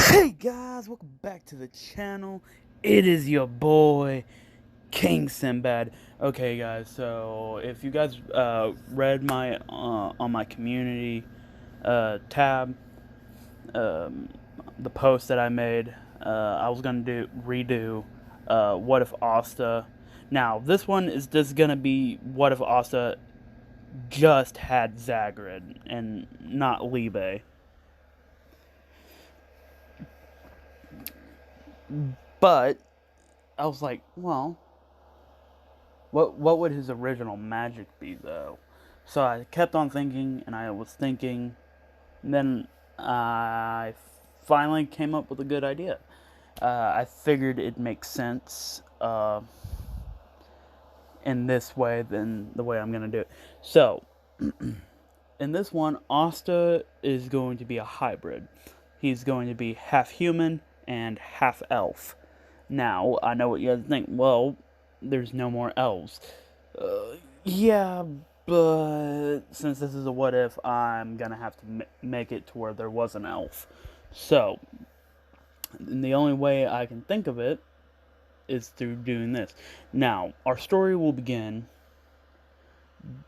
Hey guys, welcome back to the channel. It is your boy King Sinbad. Okay guys, so if you guys read my on my community tab, um, the post that I made, I was gonna redo what if Asta. Now this one is just gonna be what if Asta just had Zagred and not Libe. But I was like, well, what would his original magic be though? So I kept on thinking, and I was thinking, and then I finally came up with a good idea. I figured it makes sense in this way than the way I'm gonna do it. So in this one, Asta is going to be a hybrid. He's going to be half human and half elf. Now, I know what you guys think. Well, there's no more elves. Yeah, but since this is a what if, I'm gonna have to make it to where there was an elf. So, and the only way I can think of it is through doing this. Now, our story will begin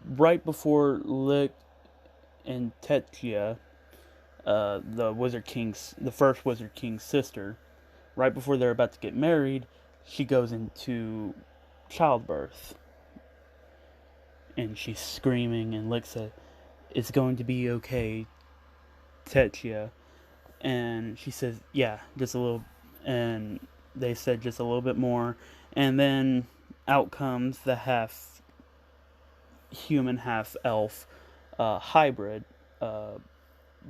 right before Licht and Tetchia, the first Wizard King's sister, right before they're about to get married, she goes into childbirth. And she's screaming, and Licht said, "It's going to be okay, Tetchia." And she says, "Yeah, just a little." And they said just a little bit more. And then out comes the half human, half elf hybrid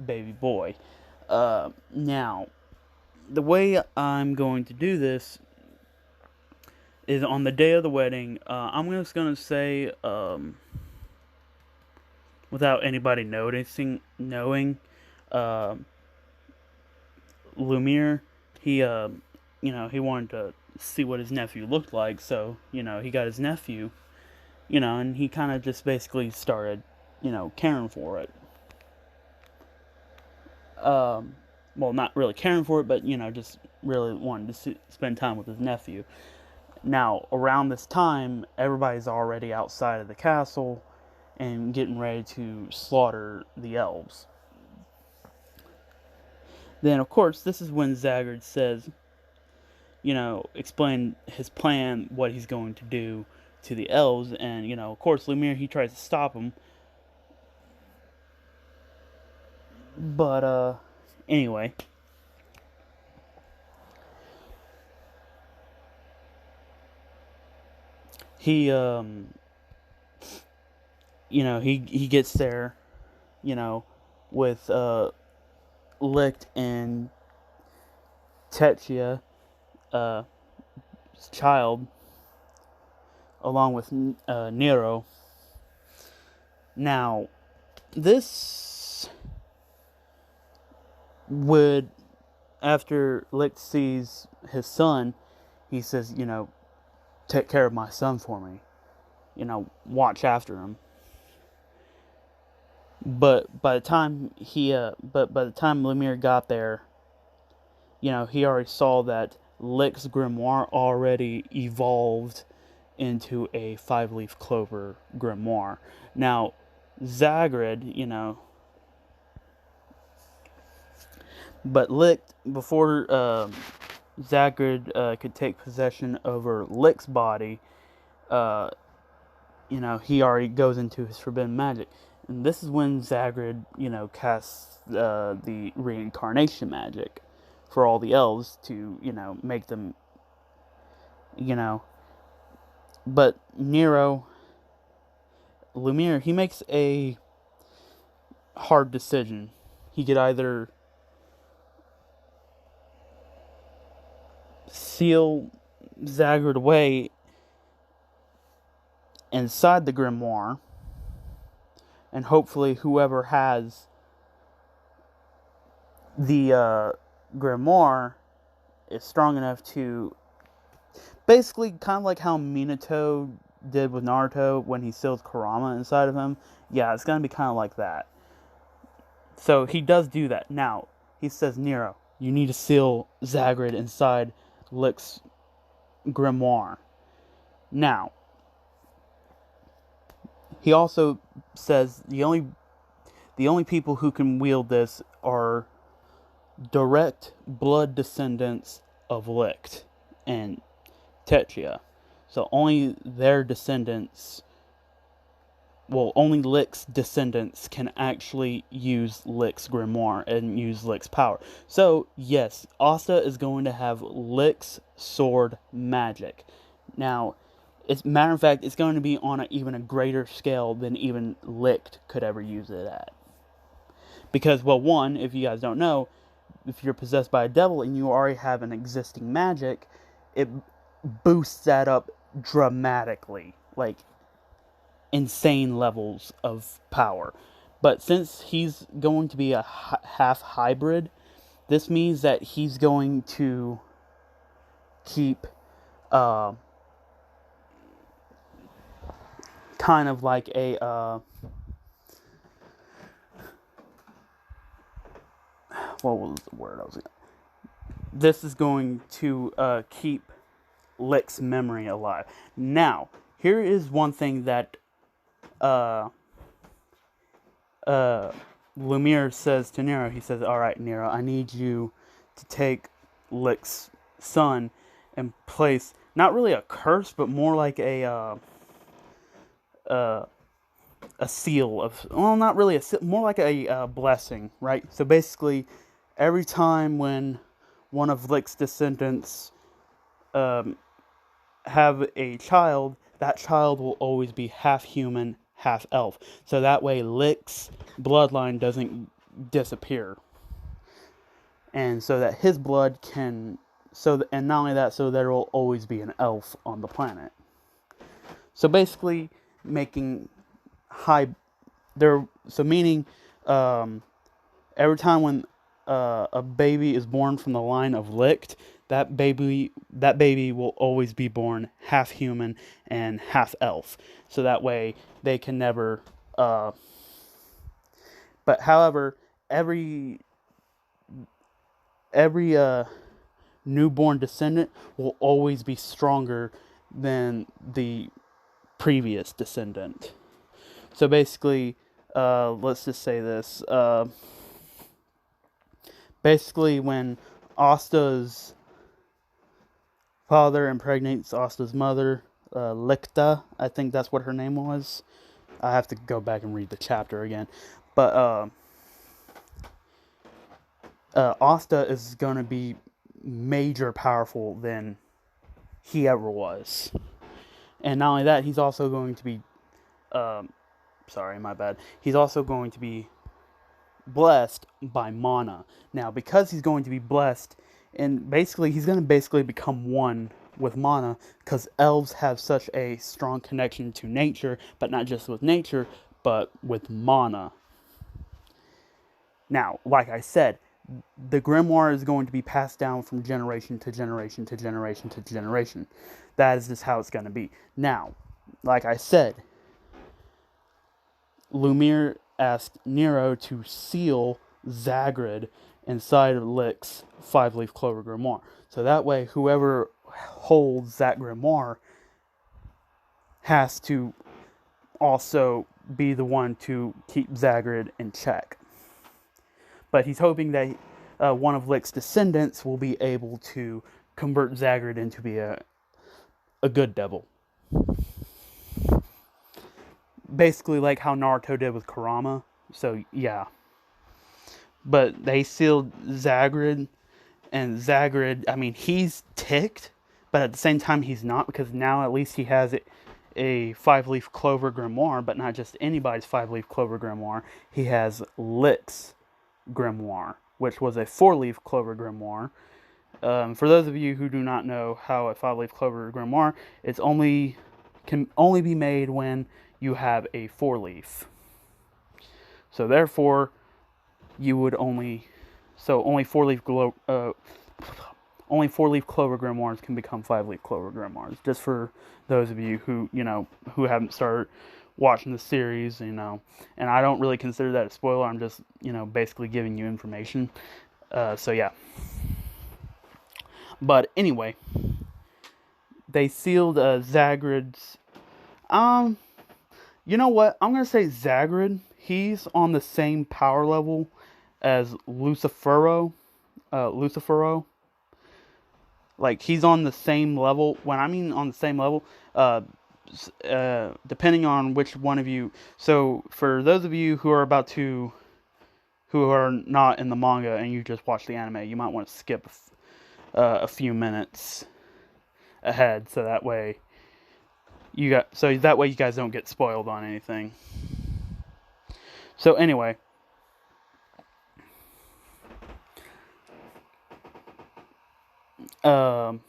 baby boy. Now, the way I'm going to do this is on the day of the wedding. I'm just gonna say, without anybody knowing, uh, Lumiere, he he wanted to see what his nephew looked like, so he got his nephew, and he kind of just basically started, caring for it. Well, not really caring for it, but just really wanted to spend time with his nephew. Now, around this time, everybody's already outside of the castle and getting ready to slaughter the elves. Then, of course, this is when Zaggred says, explain his plan, what he's going to do to the elves, and, of course, Lumiere, he tries to stop him. But, anyway. He he gets there, with Licht and Tetchia, child, along with Nero. Now, this would, after Licht sees his son, he says, take care of my son for me. Watch after him. But by the time Lumiere got there, he already saw that Licht's Grimoire already evolved into a 5-leaf clover Grimoire. Now, Zaggred, but Licht, before Zaggred could take possession over Licht's body, he already goes into his forbidden magic. And this is when Zaggred, casts the reincarnation magic for all the elves to, make them, But Lumiere, he makes a hard decision. He could either seal Zaggred away inside the Grimoire, and hopefully whoever has the Grimoire is strong enough to, basically kind of like how Minato did with Naruto when he sealed Kurama inside of him. Yeah, it's going to be kind of like that. So he does do that. Now, he says, "Nero, you need to seal Zaggred inside Licht's Grimoire. Now, he also says the only people who can wield this are direct blood descendants of Licht and Techia. So only their descendants, only Licht's descendants can actually use Licht's Grimoire and use Licht's power. So, yes, Asta is going to have Licht's sword magic. Now, matter of fact, it's going to be on even a greater scale than even Licht could ever use it at. Because, one, if you guys don't know, if you're possessed by a devil and you already have an existing magic, it boosts that up dramatically. Like, insane levels of power. But since he's going to be a half hybrid, this means that he's going to keep kind of like a what was the word I was going to... This is going to keep Licht's memory alive. Now, here is one thing that Lumiere says to Nero. He says, "Alright, Nero, I need you to take Licht's son and place, not really a curse, but more like a seal of, not really a seal, more like a blessing, right? So basically, every time when one of Licht's descendants have a child, that child will always be half human, half elf. So that way Licht's bloodline doesn't disappear. And so that his blood can... and not only that, so there will always be an elf on the planet. So basically, making meaning every time when a baby is born from the line of Licht, that baby will always be born half human and half elf. So that way they can never... but however, every newborn descendant will always be stronger than the previous descendant. So basically, let's just say this. Basically, when Asta's father impregnates Asta's mother, Lichta, I think that's what her name was. I have to go back and read the chapter again. But Asta is going to be major powerful than he ever was. And not only that, he's also going to be... sorry, my bad. He's also going to be blessed by mana. Now, because he's going to be blessed, and basically, he's going to basically become one with mana, because elves have such a strong connection to nature, but not just with nature, but with mana. Now, like I said, the Grimoire is going to be passed down from generation to generation to generation to generation. That is just how it's going to be. Now, like I said, Lumiere asked Nero to seal Zaggred inside of Licht's 5-leaf clover grimoire. So that way, whoever holds that grimoire has to also be the one to keep Zaggred in check. But he's hoping that one of Licht's descendants will be able to convert Zaggred into be a good devil. Basically like how Naruto did with Kurama. So, yeah. But they sealed Zaggred, and Zaggred, I mean, he's ticked, but at the same time he's not, because now at least he has a 5-leaf clover grimoire, but not just anybody's 5-leaf clover grimoire. He has Licht's grimoire, which was a 4-leaf clover grimoire. For those of you who do not know how a 5-leaf clover grimoire, can only be made when you have a 4-leaf. So therefore, only 4-leaf clover grimoires can become 5-leaf clover grimoires. Just for those of you who haven't started watching the series, and I don't really consider that a spoiler. I'm just basically giving you information. So yeah. But anyway, they sealed Zagred's. You know what? I'm gonna say Zaggred. He's on the same power level as Lucifero. Lucifero. Like he's on the same level. When I mean on the same level, depending on which one of you. So for those of you who are not in the manga and you just watch the anime, you might want to skip a few minutes ahead, so that way you guys don't get spoiled on anything. So anyway, so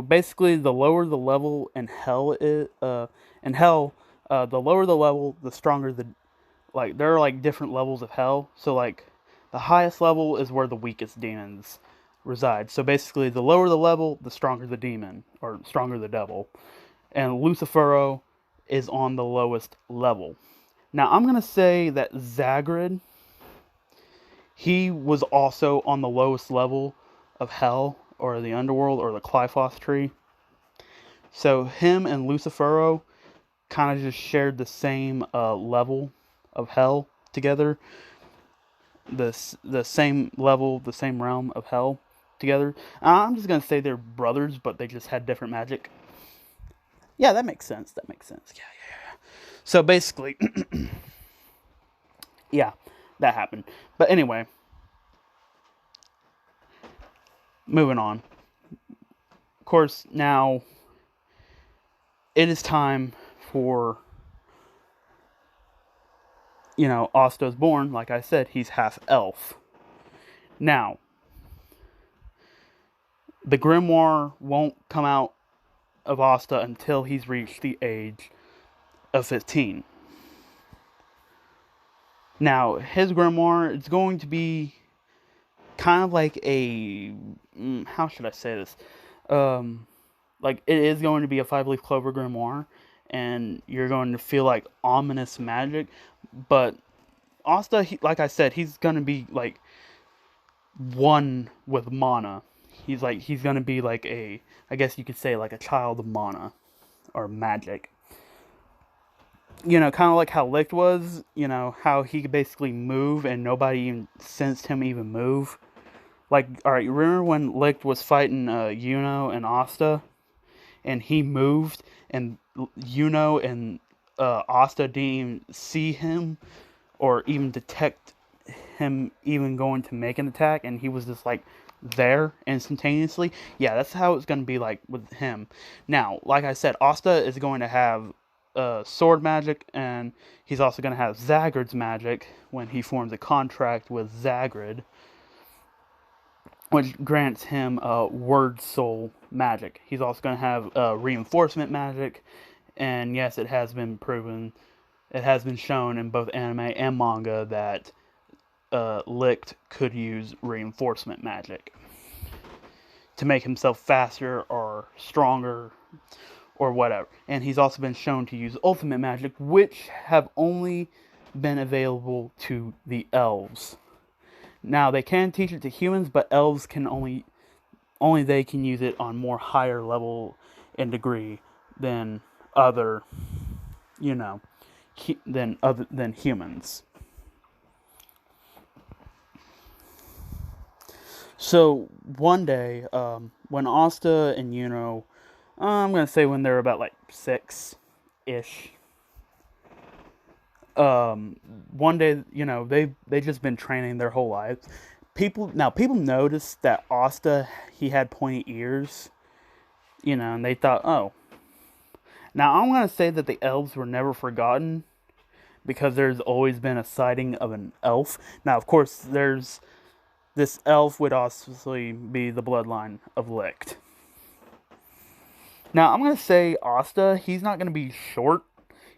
basically, the lower the level in hell is, the lower the level, the stronger the, like, there are like different levels of hell. So like, the highest level is where the weakest demons reside. So basically, the lower the level, the stronger the demon, or stronger the devil. And Lucifero is on the lowest level. Now, I'm gonna say that Zagred, he was also on the lowest level of hell, or the underworld, or the Qliphoth tree. So him and Lucifero kind of just shared the same level of hell together. The same level, the same realm of hell together. I'm just gonna say they're brothers, but they just had different magic. Yeah, that makes sense. That makes sense. Yeah. So basically, yeah, that happened. But anyway, moving on. Of course, now it is time for, Asta's born. Like I said, he's half elf. Now, the Grimoire won't come out of Asta until he's reached the age of 15. Now, his Grimoire is going to be kind of like a, how should I say this? Like, it is going to be a 5-leaf clover Grimoire, and you're going to feel like ominous magic, but Asta, like I said, he's going to be like one with mana. He's going to be like I guess you could say like a child of mana or magic. Kind of like how Licht was, how he could basically move and nobody even sensed him even move. Like, alright, you remember when Licht was fighting Yuno and Asta? And he moved, and Yuno and Asta didn't even see him or even detect him even going to make an attack, and he was just like there instantaneously. Yeah, that's how it's going to be like with him. Now, like I said, Asta is going to have sword magic, and he's also going to have Zagred's magic when he forms a contract with Zaggred, which grants him word soul magic. He's also going to have reinforcement magic, and yes, it has been shown in both anime and manga that Licht could use reinforcement magic to make himself faster or stronger or whatever. And he's also been shown to use ultimate magic, which have only been available to the elves. Now, they can teach it to humans, but elves can only they can use it on more higher level and degree than other, than humans. So one day, when Asta and Yuno, I'm gonna say when they're about like 6-ish. One day, they just been training their whole lives. People noticed that Asta, he had pointy ears, and they thought, oh. Now I'm gonna say that the elves were never forgotten, because there's always been a sighting of an elf. Now, of course, this elf would obviously be the bloodline of Licht. Now, I'm going to say Asta, he's not going to be short.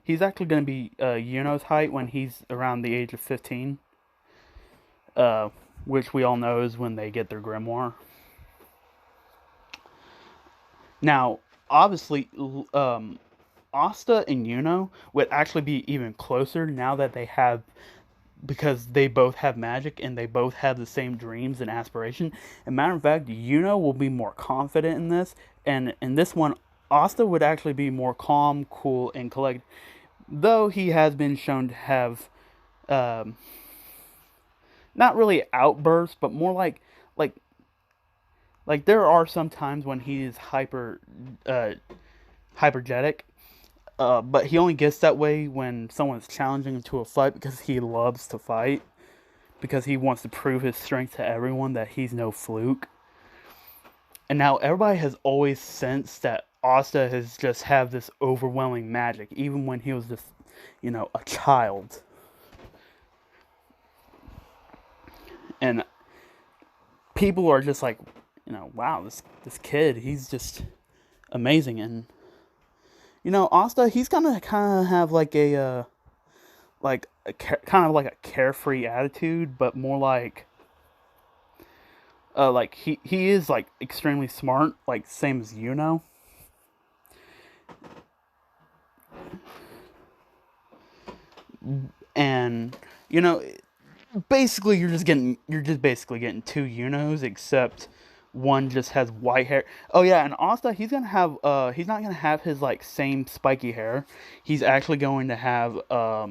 He's actually going to be Yuno's height when he's around the age of 15. Which we all know is when they get their Grimoire. Now, obviously, Asta and Yuno would actually be even closer now that they have because they both have magic and they both have the same dreams and aspiration. And matter of fact, Yuno will be more confident in this, and in this one, Asta would actually be more calm, cool, and collected. Though he has been shown to have, um, not really outbursts, but more like like there are some times when he is hypergetic. But he only gets that way when someone's challenging him to a fight because he loves to fight. Because he wants to prove his strength to everyone that he's no fluke. And now everybody has always sensed that Asta has just have this overwhelming magic, even when he was just, a child. And people are just like, wow, this kid, he's just amazing. And Asta, he's gonna kind of have like a kind of like a carefree attitude, but more like he is like extremely smart, like same as and basically you're just basically getting two Unos, except one just has white hair. Oh yeah, and Asta, he's not gonna have his like same spiky hair. He's actually going to have a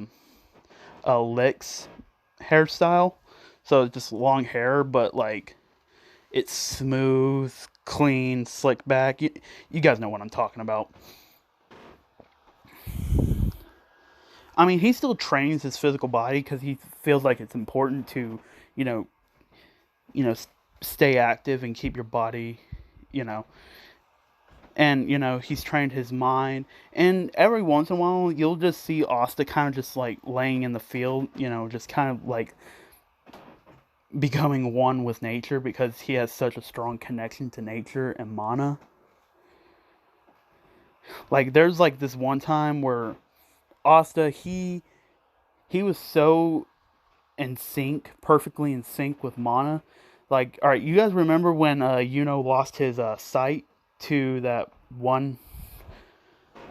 Licht's hairstyle. So it's just long hair, but like it's smooth, clean, slick back. You guys know what I'm talking about. I mean, he still trains his physical body because he feels like it's important to, you know, you know, stay active and keep your body, you know. And he's trained his mind. And every once in a while, you'll just see Asta kind of just like laying in the field, just kind of like becoming one with nature because he has such a strong connection to nature and mana. Like there's like this one time where Asta he was so in sync, perfectly in sync with mana. Like, all right, you guys remember when lost his sight to that one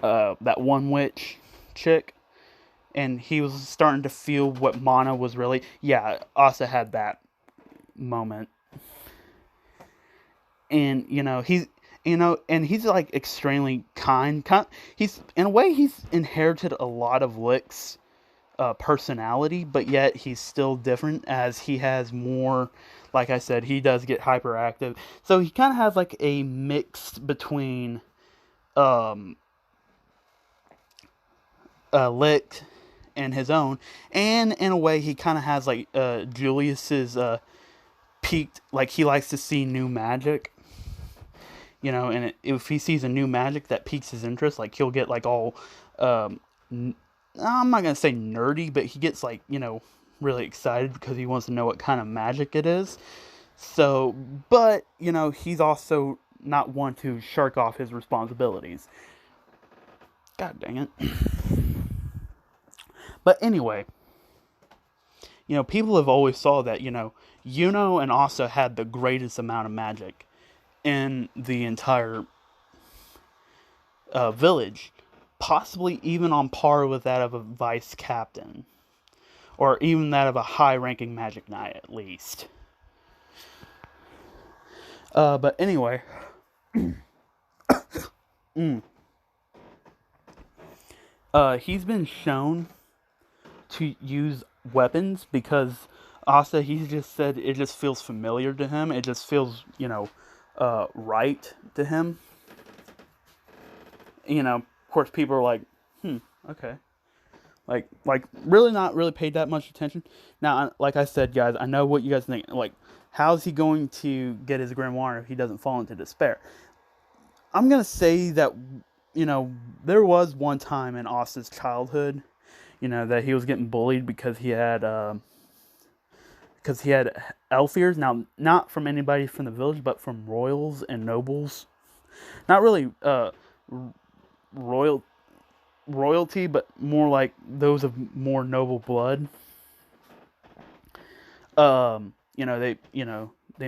witch chick, and he was starting to feel what mana was really. Yeah, Asta had that moment, and he's like extremely kind. He's in a way he's inherited a lot of Licht's personality, but yet he's still different as he has more. Like I said, he does get hyperactive, so he kind of has like a mix between um, Licht and his own, and in a way he kind of has like Julius's peaked. Like he likes to see new magic, and if he sees a new magic that piques his interest, like he'll get like all um, I'm not gonna say nerdy, but he gets like really excited because he wants to know what kind of magic it is. So, but he's also not one to shirk off his responsibilities. God dang it. But anyway, people have always saw that Yuno and Asta had the greatest amount of magic in the entire village, possibly even on par with that of a vice captain, or even that of a high-ranking magic knight at least. But anyway, he's been shown to use weapons because Asta, he's just said it just feels familiar to him. It just feels, right to him. Of course, people are like, okay. Like really not really paid that much attention. Now, like I said, guys, I know what you guys think. Like, how's he going to get his Grimoire if he doesn't fall into despair? I'm going to say that, there was one time in Asta's childhood, that he was getting bullied because he had elf ears. Now, not from anybody from the village, but from royals and nobles. Not really royalty, but more like those of more noble blood. They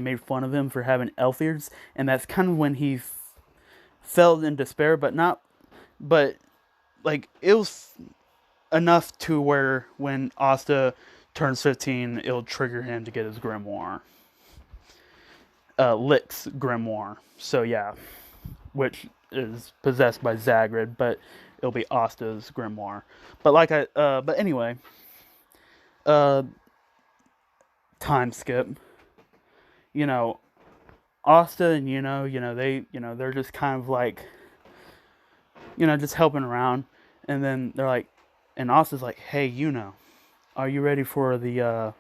made fun of him for having elf ears, and that's kind of when he fell in despair. But like it was enough to where when Asta turns 15, it'll trigger him to get his Grimoire. Licht's Grimoire. So yeah, which is possessed by Zagred, but it'll be Asta's Grimoire. But anyway, time skip. You know, Asta and they're just kind of like, just helping around, and then they're like, and Asta's like, hey, are you ready for the?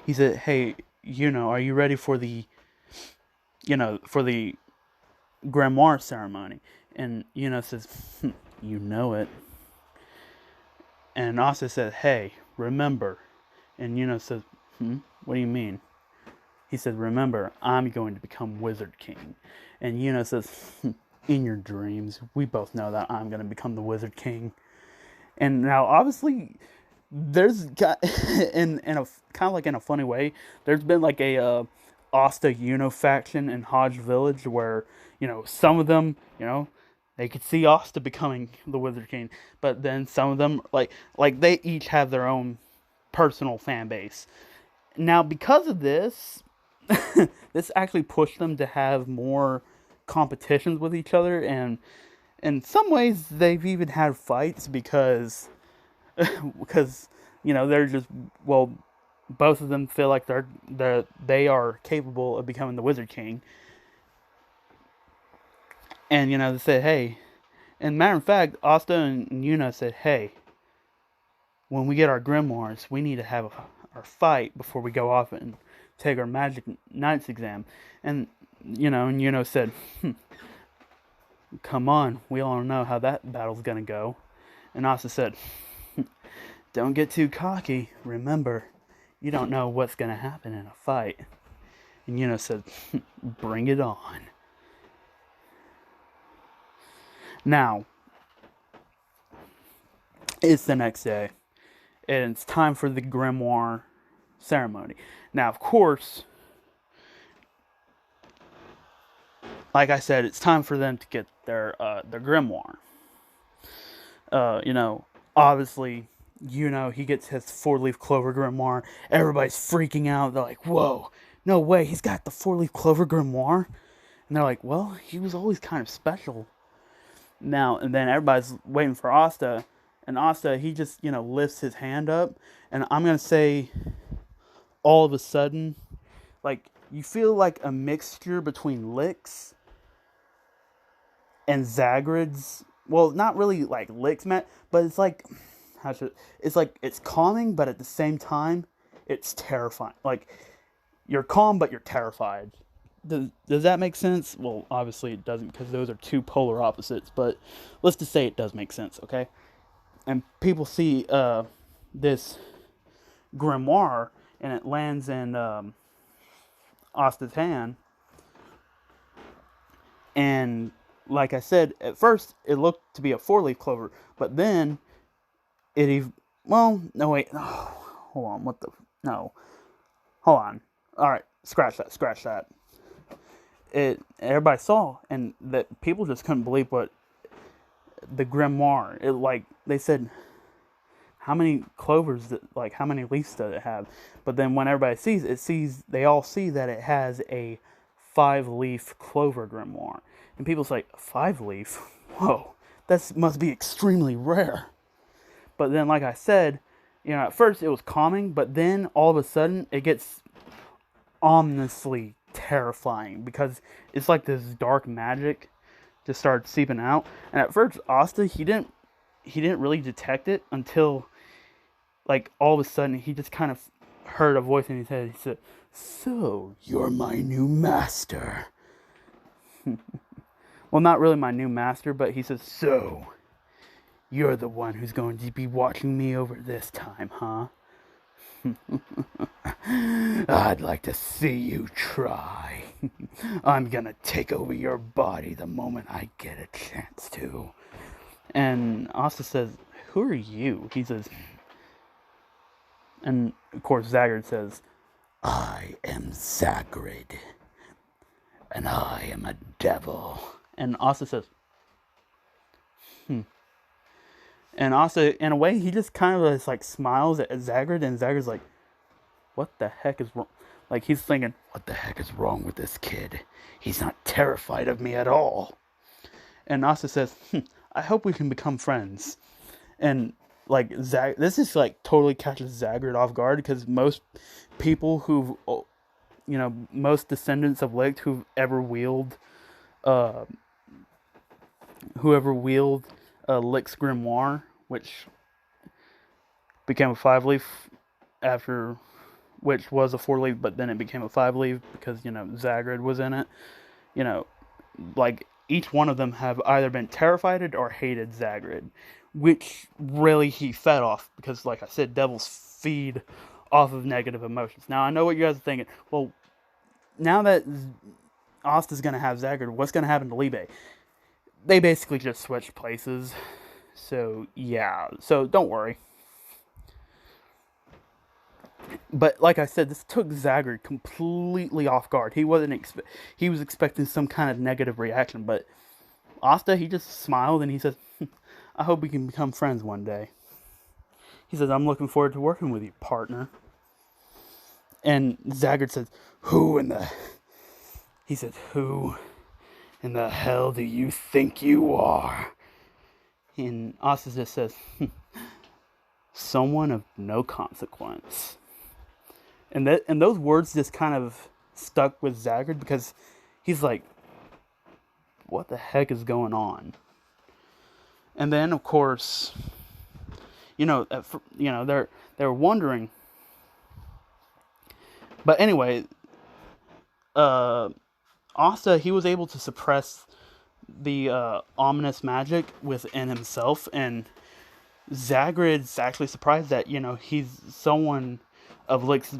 He said, hey, are you ready for the, for the Grimoire ceremony? And says, you know it. And Asta says, hey, remember. And says, what do you mean? He said, remember, I'm going to become Wizard King. And says, in your dreams, we both know that I'm going to become the Wizard King. And now, obviously, there's in a kind of like in a funny way, there's been like a Asta faction in Hodge Village where some of them they could see Asta becoming the Wizard King, but then some of them like they each have their own personal fan base. Now, because of this, this actually pushed them to have more competitions with each other, and in some ways they've even had fights because they're just, well, both of them feel like they are capable of becoming the Wizard King. And they said, hey, and matter of fact, Asta and Yuna said, hey, when we get our grimoires, we need to have our fight before we go off and take our Magic Knights exam. And and said, come on, we all know how that battle's gonna go. And Asta said, don't get too cocky. Remember, you don't know what's gonna happen in a fight. And said, bring it on. Now, it's the next day, and it's time for the Grimoire ceremony. Now, of course, like I said, it's time for them to get their Grimoire. Obviously, he gets his 4-leaf clover Grimoire. Everybody's freaking out. They're like, whoa, no way, he's got the 4-leaf clover Grimoire? And they're like, well, he was always kind of special. Now, and then everybody's waiting for Asta, and Asta, he just, lifts his hand up, and I'm going to say, all of a sudden, like, you feel like a mixture between Licht's and Zagred's, well, not really like Licht's, but it's like, it's calming, but at the same time, it's terrifying. Like, you're calm, but you're terrified. Does that make sense? Well, obviously it doesn't, because those are two polar opposites, but let's just say it does make sense, okay? And people see this Grimoire, and it lands in Asta's hand, and like I said, at first it looked to be a 4-leaf clover, but then hold on, alright, scratch that. Everybody saw, and that people just couldn't believe what the Grimoire, they said, how many clovers, how many leaves does it have? But then when everybody they all see that it has a 5-leaf clover Grimoire. And people say, 5-leaf? Whoa, that must be extremely rare. But then, like I said, at first it was calming, but then all of a sudden it gets ominously terrifying, because it's like this dark magic just started seeping out. And at first, Asta, he didn't really detect it until, all of a sudden, he just kind of heard a voice in his head. He said, so, you're my new master. Well, not really my new master, but he says, so, you're the one who's going to be watching me over this time, huh? I'd like to see you try. I'm gonna take over your body the moment I get a chance to. And Asta says, who are you? He says, and of course Zaggred says, I am Zaggred, and I am a devil. And Asta says, And also, in a way, he just kind of just, like, smiles at Zaggred, and Zagred's like, what the heck is wrong? Like, he's thinking, what the heck is wrong with this kid? He's not terrified of me at all. And Asta says, I hope we can become friends. And, like, this is, like, totally catches Zaggred off guard, because most people who've, most descendants of Licht who've ever wielded Licht's Grimoire, which became a 5-leaf after, which was a 4-leaf, but then it became a 5-leaf because, Zaggred was in it. Like, each one of them have either been terrified or hated Zaggred, which really he fed off, because, like I said, devils feed off of negative emotions. Now, I know what you guys are thinking. Well, now that Asta's going to have Zaggred, what's going to happen to Libe? They basically just switched places. So, yeah. So, don't worry. But, like I said, this took Zaggred completely off guard. He was expecting some kind of negative reaction, but Asta, he just smiled and he says, I hope we can become friends one day. He says, I'm looking forward to working with you, partner. And Zaggred says, who in the hell do you think you are? And Asta just says, someone of no consequence. And those words just kind of stuck with Zaggred, because he's like, what the heck is going on? And then, of course, they're wondering. But anyway, Asta, he was able to suppress the ominous magic within himself, and Zagred's actually surprised that, he's someone of Licht's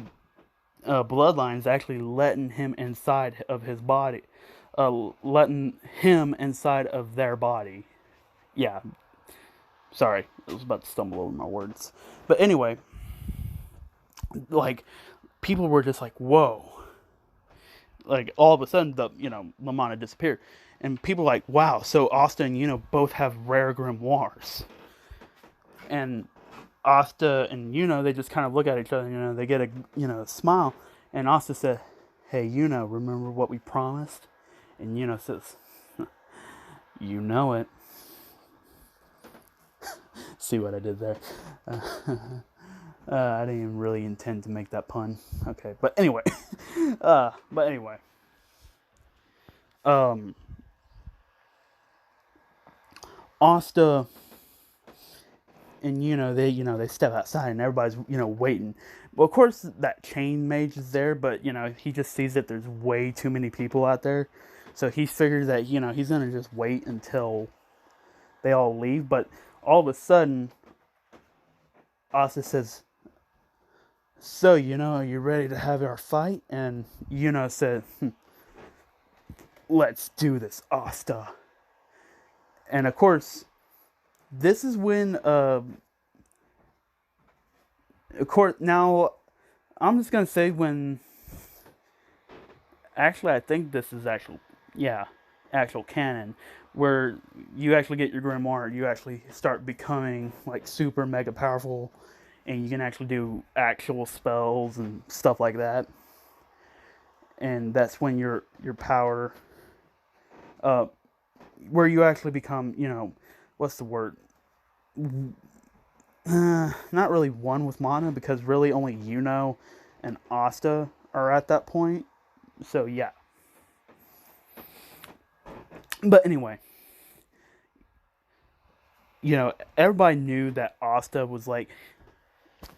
bloodlines actually letting him inside of his body. Letting him inside of their body. Yeah. Sorry, I was about to stumble over my words. But anyway, like, people were just like, whoa. Like, all of a sudden, Lamanna disappeared. And people were like, wow, so Asta and both have rare grimoires. And Asta and they just kind of look at each other, they get a smile. And Asta said, hey, remember what we promised? And says, you know it. See what I did there? I didn't even really intend to make that pun. Okay, but anyway. Asta and they step outside and everybody's waiting. Well, of course that chain mage is there, but he just sees that there's way too many people out there, so he figures that he's gonna just wait until they all leave. But all of a sudden, Asta says, "So are you ready to have our fight?" And said, "Let's do this, Asta." And of course, this is when of course, now, I'm just going to say when... Actually, I think this is actual canon. Where you actually get your Grimoire, you actually start becoming, like, super mega powerful. And you can actually do actual spells and stuff like that. And that's when your power... where you actually become, what's the word? Not really one with Mana, because really only and Asta are at that point. So yeah. But anyway, everybody knew that Asta was like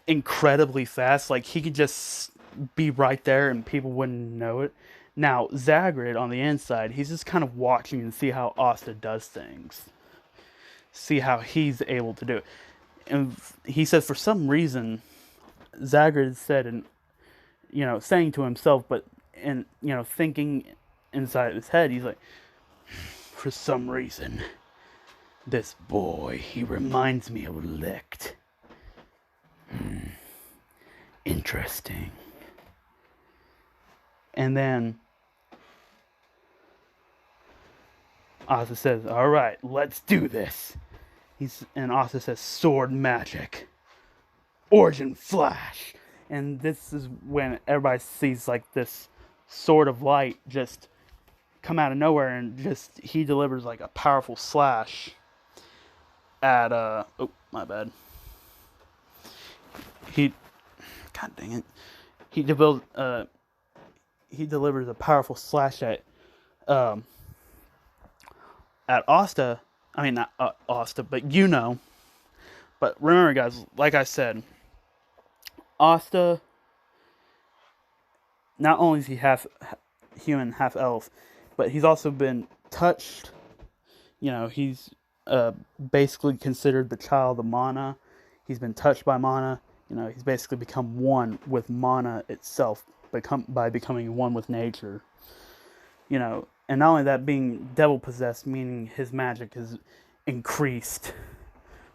incredibly fast. Like, he could just be right there and people wouldn't know it. Now, Zaggred on the inside, he's just kind of watching and see how Asta does things. See how he's able to do it. And he says, for some reason, Zaggred said, and saying to himself, but thinking inside his head, he's like, for some reason, this boy, he reminds me of Licht. Interesting. And then Asta says, all right, let's do this. And Asta says, sword magic, origin flash. And this is when everybody sees like this sword of light just come out of nowhere, and just he delivers like a powerful slash at oh my bad. God dang it. He delivers a powerful slash at Asta. I mean, not Asta, but you know. But remember, guys, like I said, Asta, not only is he half human, half elf, but he's also been touched. You know, he's basically considered the child of Mana. He's been touched by Mana. You know, he's basically become one with Mana itself by becoming one with nature. You know, and not only that, being devil possessed, meaning his magic is increased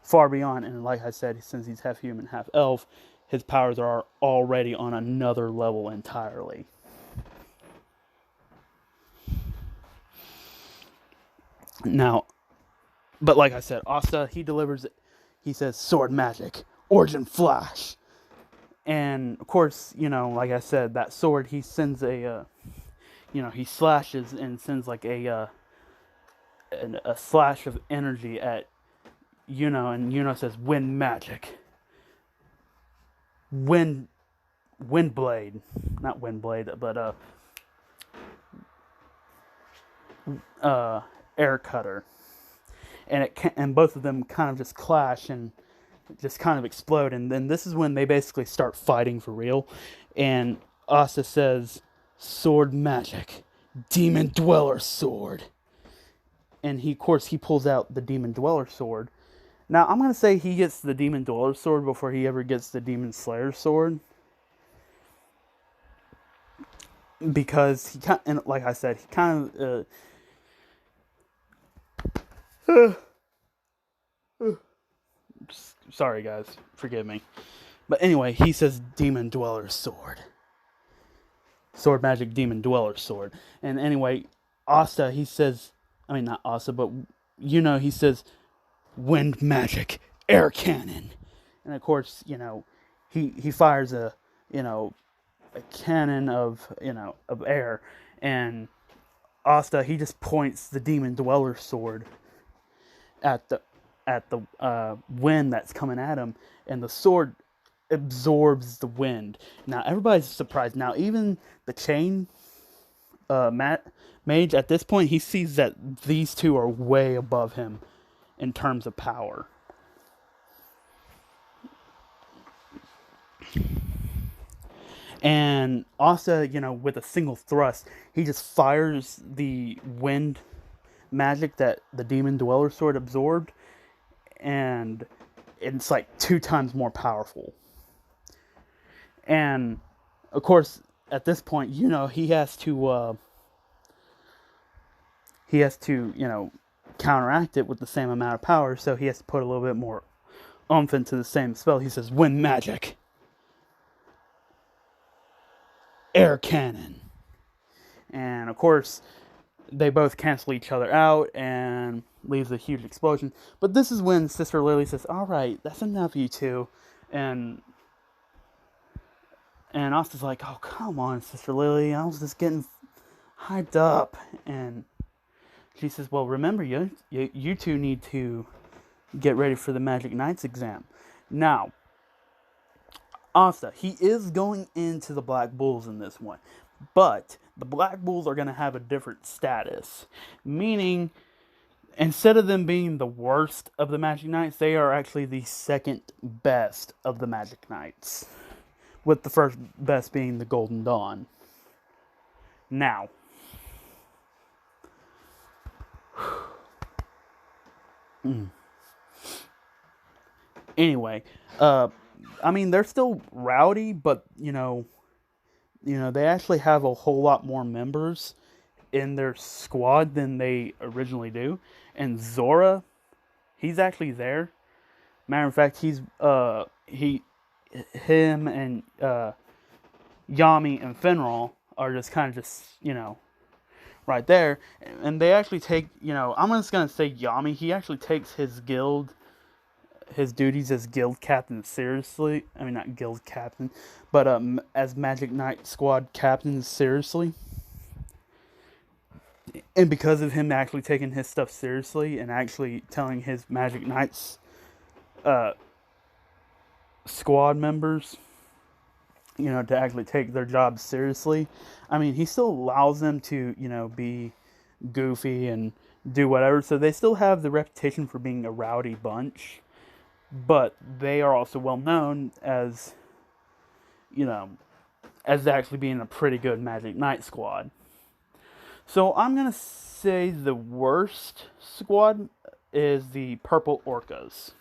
far beyond. And like I said, since he's half human, half elf, his powers are already on another level entirely. Now, but like I said, Asta, he delivers it. He says, sword magic, origin flash. And, of course, you know, like I said, that sword, he sends a, he slashes and sends like a slash of energy at Yuno, and Yuno says, wind magic. Wind blade. Not wind blade, but, air cutter. And both of them kind of just clash and just kind of explode, and then this is when they basically start fighting for real. And Asta says, sword magic, demon dweller sword. And he pulls out the demon dweller sword. Now I'm gonna say he gets the demon dweller sword before he ever gets the demon slayer sword, because he and like I said, he kind of sorry guys, forgive me. But anyway, he says demon dweller sword. Sword magic demon dweller sword. And anyway, Asta, he says, I mean not Asta, but you know, he says wind magic air cannon. And of course, you know, he fires a cannon of air, and Asta, he just points the demon dweller sword at the wind that's coming at him, and the sword absorbs the wind. Now everybody's surprised. Now even the chain mage at this point, he sees that these two are way above him in terms of power. And Asta, you know, with a single thrust, he just fires the wind magic that the demon dweller sword absorbed, and it's like 2 times more powerful. And of course, at this point, you know, he has to counteract it with the same amount of power, so he has to put a little bit more oomph into the same spell. He says, wind magic, air cannon. And of course, they both cancel each other out and leaves a huge explosion. But this is when Sister Lily says, alright, that's enough, you two. And Asta's like, oh, come on, Sister Lily, I was just getting hyped up. And she says, well, remember, you two need to get ready for the Magic Knights exam. Now, Asta, he is going into the Black Bulls in this one. But the Black Bulls are going to have a different status. Meaning, instead of them being the worst of the Magic Knights, they are actually the second best of the Magic Knights. With the first best being the Golden Dawn. Now, anyway, I mean, they're still rowdy, but, you know, they actually have a whole lot more members in their squad than they originally do. And Zora, he's actually there. Matter of fact, him and Yami and Finral are just kind of right there. And they actually take, I'm just going to say Yami, he actually takes his guild his duties as guild captain seriously. I mean, not guild captain, but as Magic Knight squad captain seriously. And because of him actually taking his stuff seriously and actually telling his Magic Knights squad members, to actually take their jobs seriously. I mean, he still allows them to, be goofy and do whatever. So they still have the reputation for being a rowdy bunch, but they are also well known as, as actually being a pretty good Magic Knight squad. So I'm going to say the worst squad is the Purple Orcas.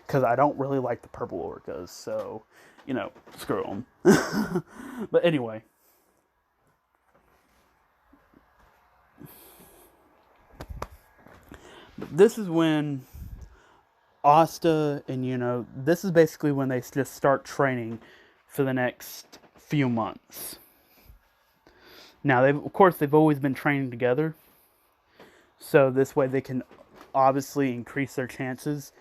Because I don't really like the Purple Orcas, so, screw them. But anyway. This is when Asta and, this is basically when they just start training for the next few months. Now, they've always been training together. So this way they can obviously increase their chances.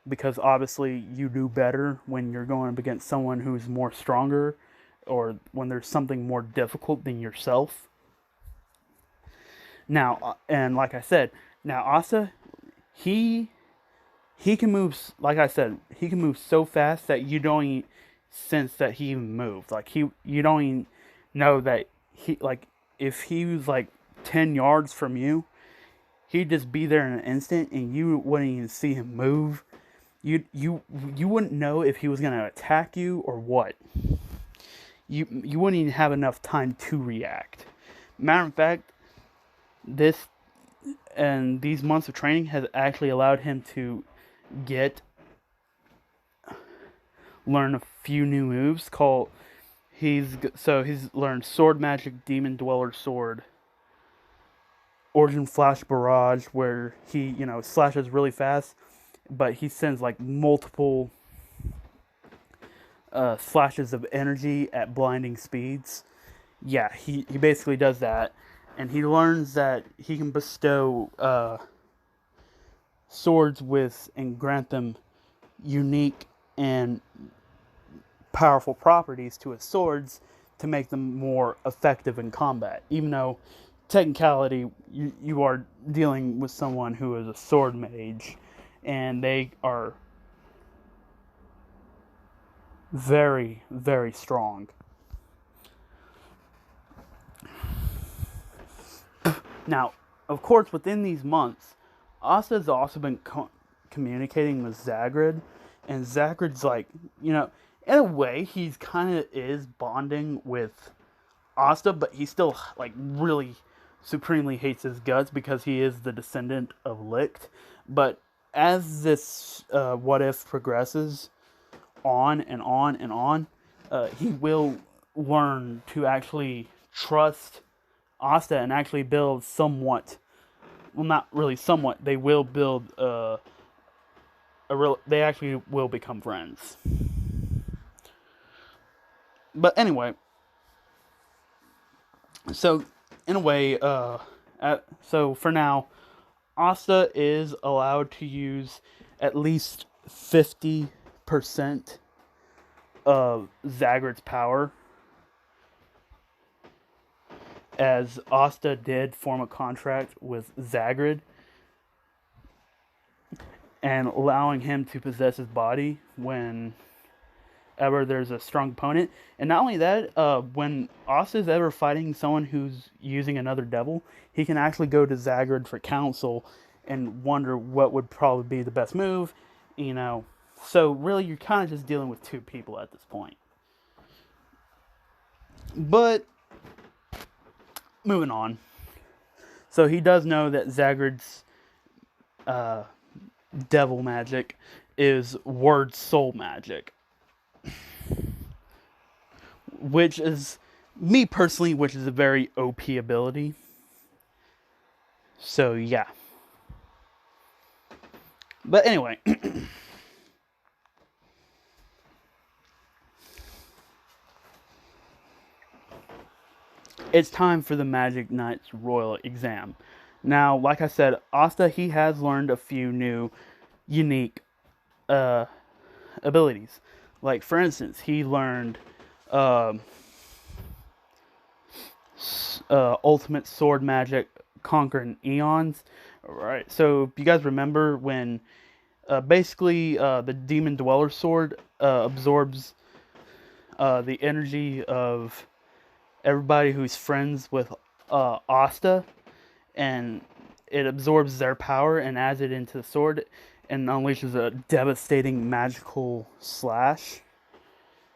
Because obviously you do better when you're going up against someone who's more stronger. Or when there's something more difficult than yourself. Now, and like I said, now Asta, he can move, like I said, he can move so fast that you don't even sense that he even moved. Like, you don't even know that if he was 10 yards from you, he'd just be there in an instant and you wouldn't even see him move. You wouldn't know if he was going to attack you or what. You wouldn't even have enough time to react. Matter of fact, these months of training has actually allowed him to learn a few new moves he's learned Sword Magic, Demon Dweller Sword, Origin Flash Barrage, where he, slashes really fast, but he sends multiple flashes of energy at blinding speeds. Yeah, he basically does that. And he learns that he can bestow swords and grant them unique and powerful properties to his swords to make them more effective in combat. Even though, technicality, you are dealing with someone who is a sword mage, and they are very, very strong. Now, of course, within these months, Asta has also been communicating with Zagred, and Zagred's in a way, he's kind of is bonding with Asta, but he still, really supremely hates his guts because he is the descendant of Licht. But as this what if progresses on and on and on, he will learn to actually trust Asta and actually build somewhat. Well, not really somewhat. They will build they actually will become friends. But anyway, so in a way, so for now, Asta is allowed to use at least 50% of Zagred's power, as Asta did form a contract with Zaggred, and allowing him to possess his body whenever there's a strong opponent. And not only that, when Asta's ever fighting someone who's using another devil, he can actually go to Zaggred for counsel and wonder what would probably be the best move, So really, you're kind of just dealing with two people at this point. But moving on. So he does know that Zaggred's devil magic is word soul magic. Which is, me personally, which is a very OP ability. So yeah. But anyway. It's time for the Magic Knight's Royal Exam. Now, like I said, Asta, he has learned a few new, unique uh, abilities. Like, for instance, he learned um, ultimate sword magic, conquering eons. Right. So, if you guys remember when basically the demon dweller sword absorbs the energy of everybody who's friends with Asta, and it absorbs their power and adds it into the sword and unleashes a devastating magical slash.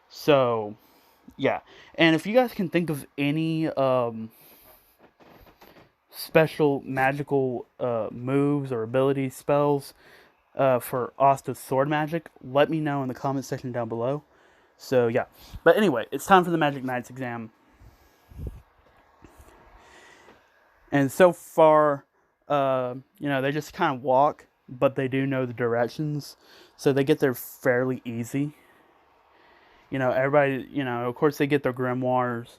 So, yeah. And if you guys can think of any special magical moves or abilities, spells for Asta's sword magic, let me know in the comment section down below. So, yeah. But anyway, it's time for the Magic Knights exam. And so far, they just kind of walk, but they do know the directions. So they get there fairly easy. Everybody, of course they get their grimoires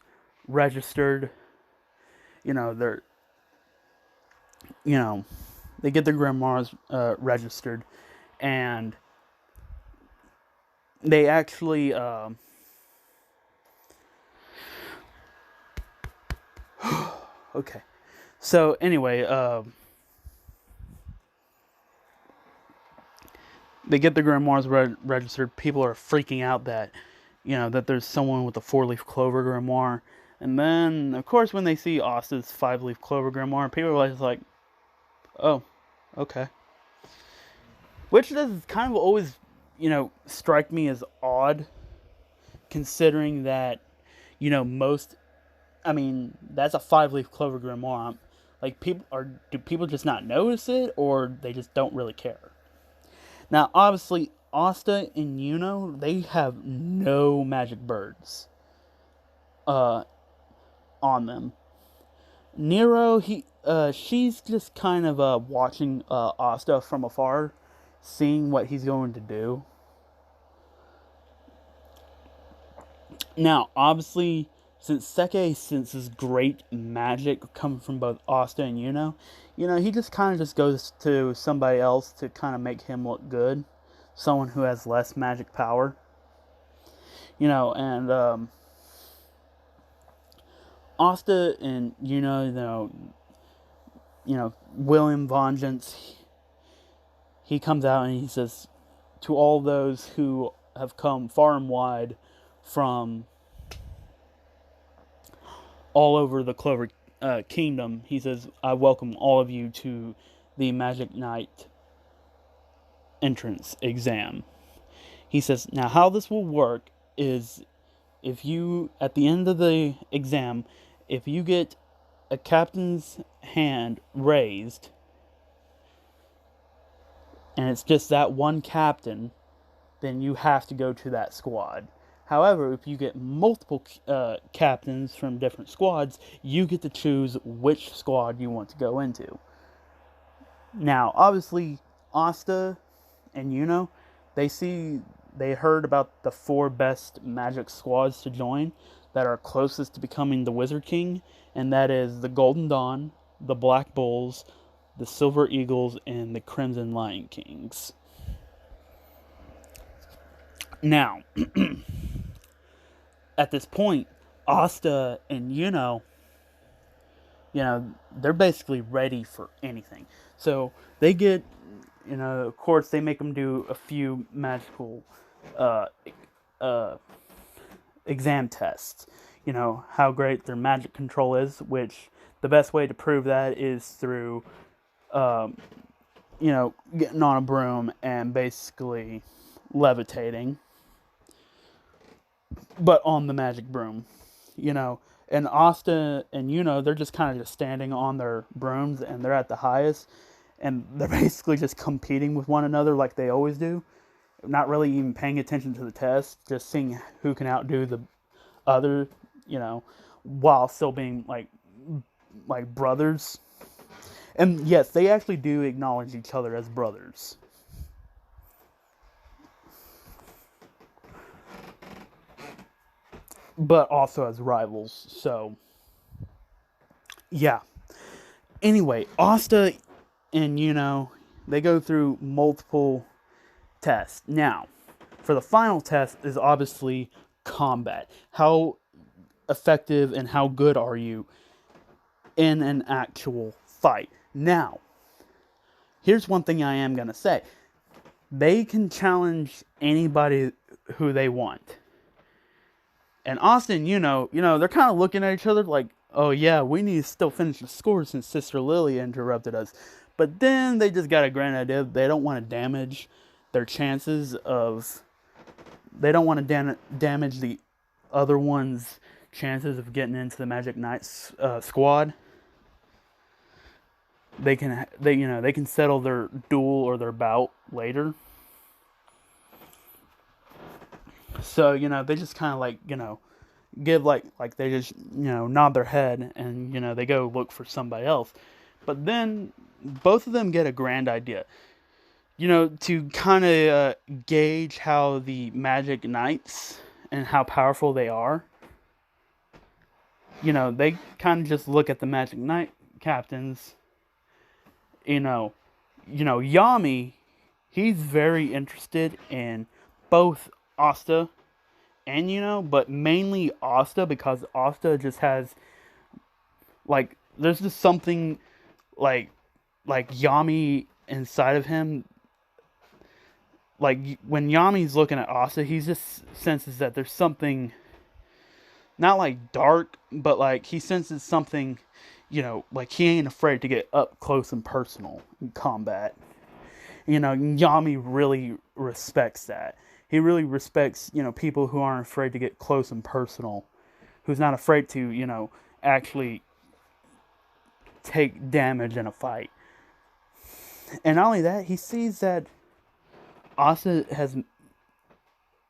registered. They're, they get their grimoires registered. And they actually, okay. So anyway, they get the grimoires registered. People are freaking out that, that there's someone with a 4-leaf clover grimoire. And then, of course, when they see Asta's 5-leaf clover grimoire, people are just like, oh, okay. Which does kind of always, strike me as odd, considering that, that's a 5-leaf clover grimoire. Like, do people just not notice it, or they just don't really care? Now, obviously, Asta and Yuno, they have no magic birds on them. Nero, she's just kind of watching Asta from afar, seeing what he's going to do. Now, obviously, since Seke senses great magic coming from both Asta and Yuno, he just kind of goes to somebody else to kind of make him look good. Someone who has less magic power. And Asta and William Vengeance, he comes out and he says, to all those who have come far and wide from all over the Clover Kingdom, he says, I welcome all of you to the Magic Knight entrance exam. He says, now how this will work is, if you, at the end of the exam, if you get a captain's hand raised, and it's just that one captain, then you have to go to that squad. However, if you get multiple captains from different squads, you get to choose which squad you want to go into. Now, obviously, Asta and Yuno, they heard about the 4 best magic squads to join that are closest to becoming the Wizard King, and that is the Golden Dawn, the Black Bulls, the Silver Eagles, and the Crimson Lion Kings. Now, at this point, Asta and Yuno, they're basically ready for anything. So they get, of course, they make them do a few magical exam tests. How great their magic control is, which the best way to prove that is through, getting on a broom and basically levitating. But on the magic broom, and Asta and they're just kind of just standing on their brooms, and they're at the highest, and they're basically just competing with one another like they always do, not really even paying attention to the test, just seeing who can outdo the other, while still being like brothers. And yes, they actually do acknowledge each other as brothers. But also as rivals, so yeah. Anyway, Asta And, they go through multiple tests. Now, for the final test is obviously combat. How effective and how good are you in an actual fight? Now, here's one thing I am going to say. They can challenge anybody who they want. And Austin, they're kind of looking at each other like, oh yeah, we need to still finish the score since Sister Lily interrupted us. But then they just got a grand idea. They don't want to damage their chances of... They don't want to damage the other one's chances of getting into the Magic Knights squad. They can settle their duel or their bout later. So, they just kind of like, give like they just, nod their head and, they go look for somebody else. But then both of them get a grand idea. To kind of gauge how the Magic Knights and how powerful they are. They kind of just look at the Magic Knight captains. Yami, he's very interested in both Asta and, but mainly Asta, because Asta just has, like, there's just something, like Yami inside of him. Like, when Yami's looking at Asta, he just senses that there's something, not like dark, but like he senses something, like he ain't afraid to get up close and personal in combat. Yami really respects that. He really respects, people who aren't afraid to get close and personal, who's not afraid to, actually take damage in a fight. And not only that, he sees that Asta has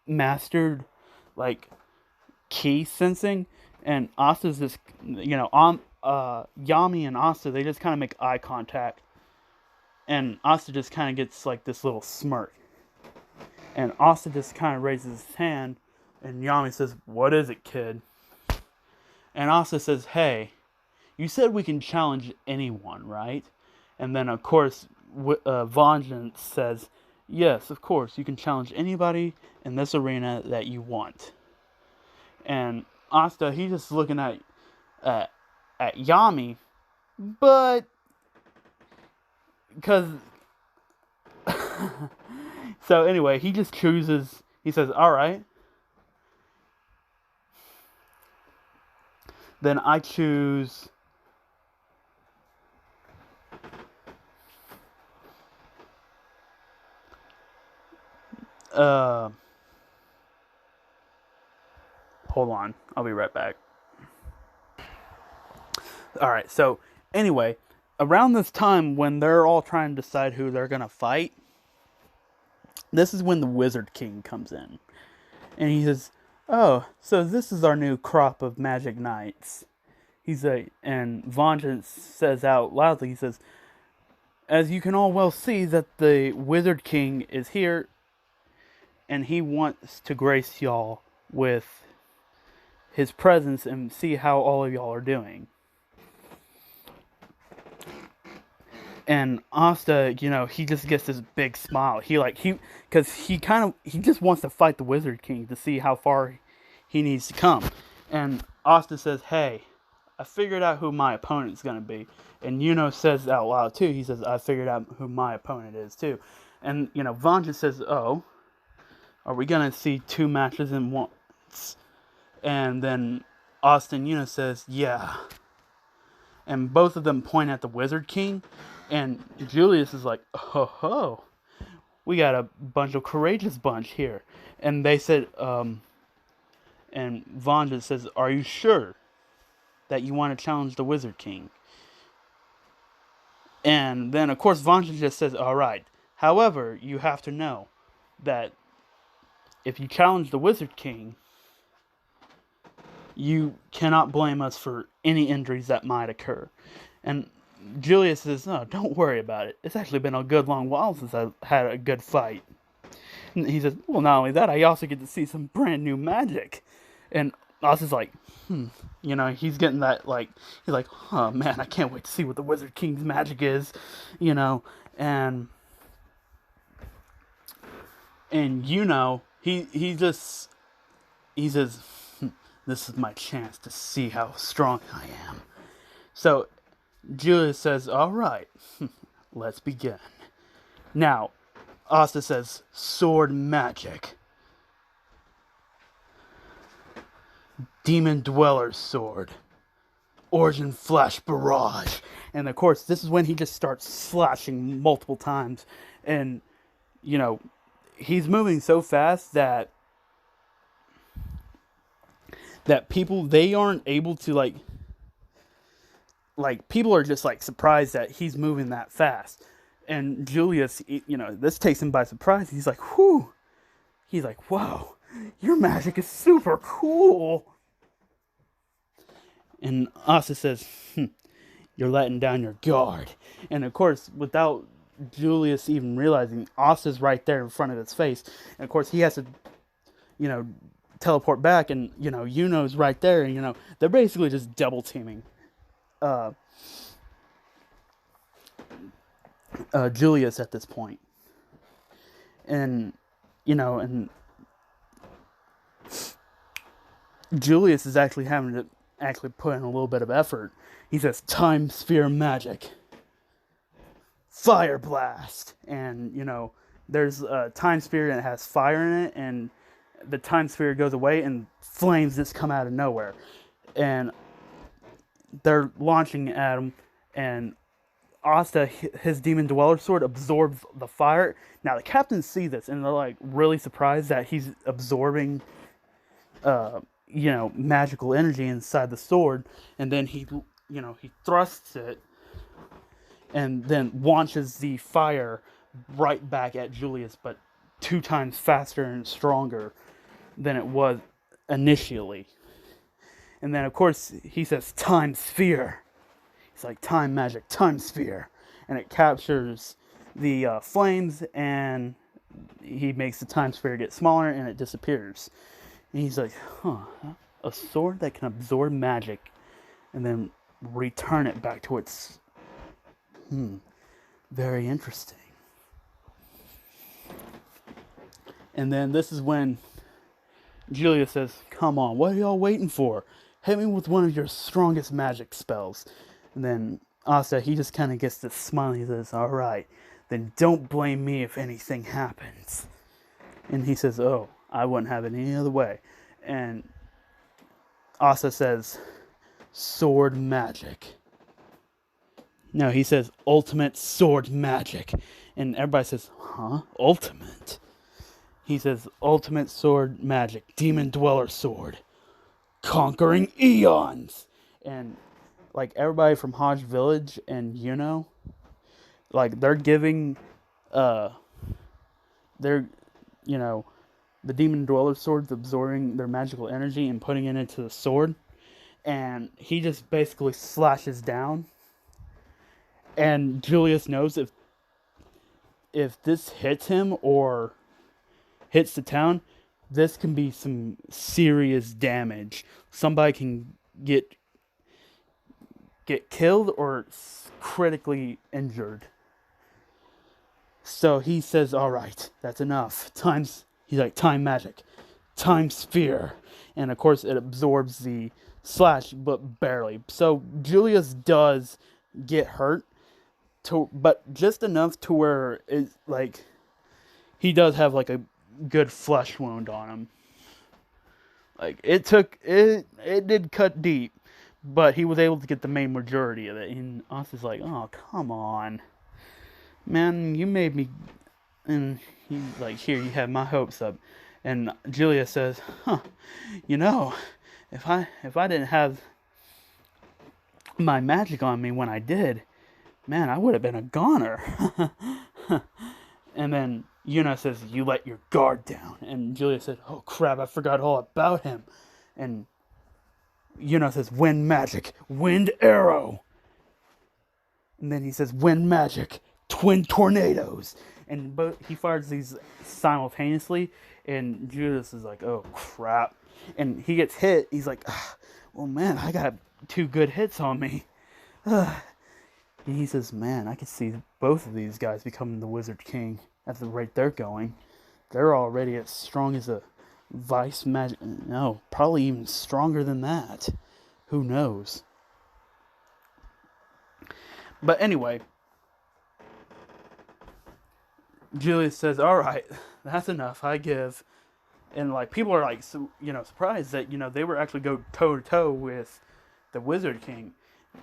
mastered, like, key sensing, and Asta's just, Yami and Asta, they just kind of make eye contact, and Asta just kind of gets, like, this little smirk, and Asta just kind of raises his hand, and Yami says, "What is it, kid?" And Asta says, "Hey, you said we can challenge anyone, right?" And then, of course, Vengeance says, "Yes, of course, you can challenge anybody in this arena that you want." And Asta, he's just looking at Yami, but because so anyway, he just chooses. He says, "All right, then I choose." Hold on, I'll be right back. Alright, so anyway, around this time when they're all trying to decide who they're gonna fight, this is when the Wizard King comes in. And he says, "Oh, so this is our new crop of Magic Knights." And Vengeance says out loudly, he says, "As you can all well see that the Wizard King is here, and he wants to grace y'all with his presence and see how all of y'all are doing." And Asta, he just gets this big smile. Because he just wants to fight the Wizard King to see how far he needs to come. And Asta says, "Hey, I figured out who my opponent's going to be." And says out loud too, he says, "I figured out who my opponent is too." And, Vengeance says, "Oh, are we going to see two matches in once?" And then Austin, says, "Yeah." And both of them point at the Wizard King. And Julius is like, "Oh, we got a bunch of courageous bunch here." And they said, and Vengeance says, "Are you sure that you want to challenge the Wizard King?" And then, of course, Vengeance just says, "All right. However, you have to know that if you challenge the Wizard King, you cannot blame us for any injuries that might occur." And Julius says, "No, don't worry about it. It's actually been a good long while since I've had a good fight." And he says, "Well, not only that, I also get to see some brand new magic." And Asta's like, he's getting that, like, he's like, oh man, I can't wait to see what the Wizard King's magic is, and he says, this is my chance to see how strong I am. So Julius says, all right, let's begin. Now, Asta says, sword magic. Demon Dweller's sword. Origin Flash Barrage. And of course, this is when he just starts slashing multiple times. And, he's moving so fast that people, they aren't able to, like people are just, like, surprised that he's moving that fast. And Julius, this takes him by surprise. He's like, whew. He's like, whoa, your magic is super cool. And Asta says, you're letting down your guard. And of course, without Julius even realizing, Asta's right there in front of his face. And of course, he has to, teleport back. And, Yuno's right there. And, they're basically just double teaming Julius at this point. And, and Julius is actually having to put in a little bit of effort. He says, time sphere magic. Fire blast. And, there's a time sphere and it has fire in it, and the time sphere goes away and flames just come out of nowhere. And they're launching at him, and Asta, his Demon Dweller sword, absorbs the fire. Now, the captains see this, and they're, like, really surprised that he's absorbing, magical energy inside the sword. And then he thrusts it, and then launches the fire right back at Julius, but 2 times faster and stronger than it was initially. And then, of course, he says, time sphere. It's like, time magic, time sphere. And it captures the flames, and he makes the time sphere get smaller, and it disappears. And he's like, a sword that can absorb magic and then return it back to its... very interesting. And then this is when Julius says, come on, what are y'all waiting for? Hit me with one of your strongest magic spells. And then Asta, he just kind of gets this smile. He says, all right, then don't blame me if anything happens. And he says, oh, I wouldn't have it any other way. And Asta says, sword magic. No, he says, ultimate sword magic. And everybody says, huh? Ultimate? He says, ultimate sword magic. Demon Dweller sword. Conquering eons. And, like, everybody from Hodge Village and, like, they're giving, the Demon Dweller sword's absorbing their magical energy and putting it into the sword. And he just basically slashes down. And Julius knows if this hits him or hits the town, this can be some serious damage. Somebody can get killed or critically injured. So he says, all right, that's enough. He's like, time magic, time sphere. And of course it absorbs the slash, but barely. So Julius does get hurt, but just enough to where it's like he does have like a good flesh wound on him. Like it did cut deep, but he was able to get the main majority of it. And Asta's like, oh, come on, man, you made me. And he's like, here, you have my hopes up. And Julius says, if I didn't have my magic on me when I did, man, I would have been a goner. And then Yuna says, you let your guard down. And Julius said, oh crap, I forgot all about him. And Yuna says, wind magic, wind arrow. And then he says, wind magic, twin tornadoes. And he fires these simultaneously. And Julius is like, oh crap. And he gets hit. He's like, well, man, I got 2 good hits on me. And he says, man, I can see both of these guys becoming the Wizard King at the rate they're going. They're already as strong as a vice magic. No, probably even stronger than that. Who knows? But anyway, Julius says, all right, that's enough, I give. And like, people are like, so, surprised that, they were actually go toe to toe with the Wizard King.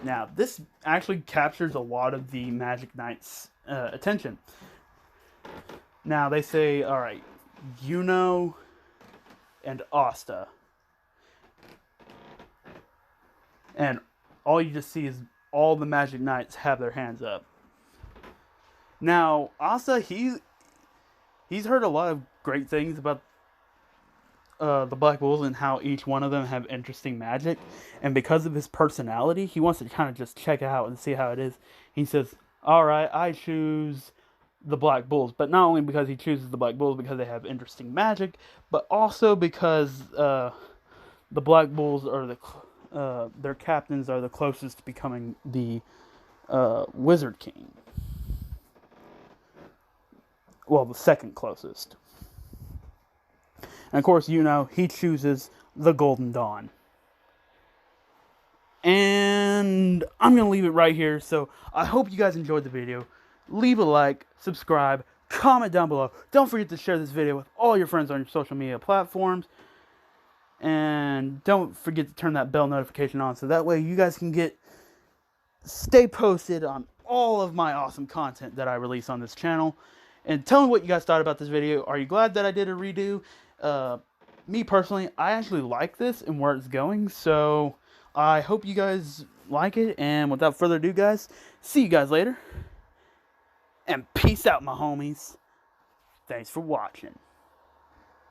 Now, this actually captures a lot of the Magic Knight's attention. Now, they say, all right, and Asta. And all you just see is all the Magic Knights have their hands up. Now, Asta, he's heard a lot of great things about the Black Bulls and how each one of them have interesting magic. And because of his personality, he wants to kind of just check it out and see how it is. He says, all right, I choose the Black Bulls. But not only because he chooses the Black Bulls because they have interesting magic, but also because the Black Bulls are their captains are the closest to becoming the Wizard King. Well, the second closest. And of course, he chooses the Golden Dawn. And I'm going to leave it right here. So I hope you guys enjoyed the video. Leave a like, subscribe, comment down below. Don't forget to share this video with all your friends on your social media platforms. And don't forget to turn that bell notification on so that way you guys can stay posted on all of my awesome content that I release on this channel. And tell me what you guys thought about this video. Are you glad that I did a redo? Me personally, I actually like this and where it's going. So I hope you guys like it. And without further ado, guys, see you guys later. And peace out, my homies. Thanks for watching.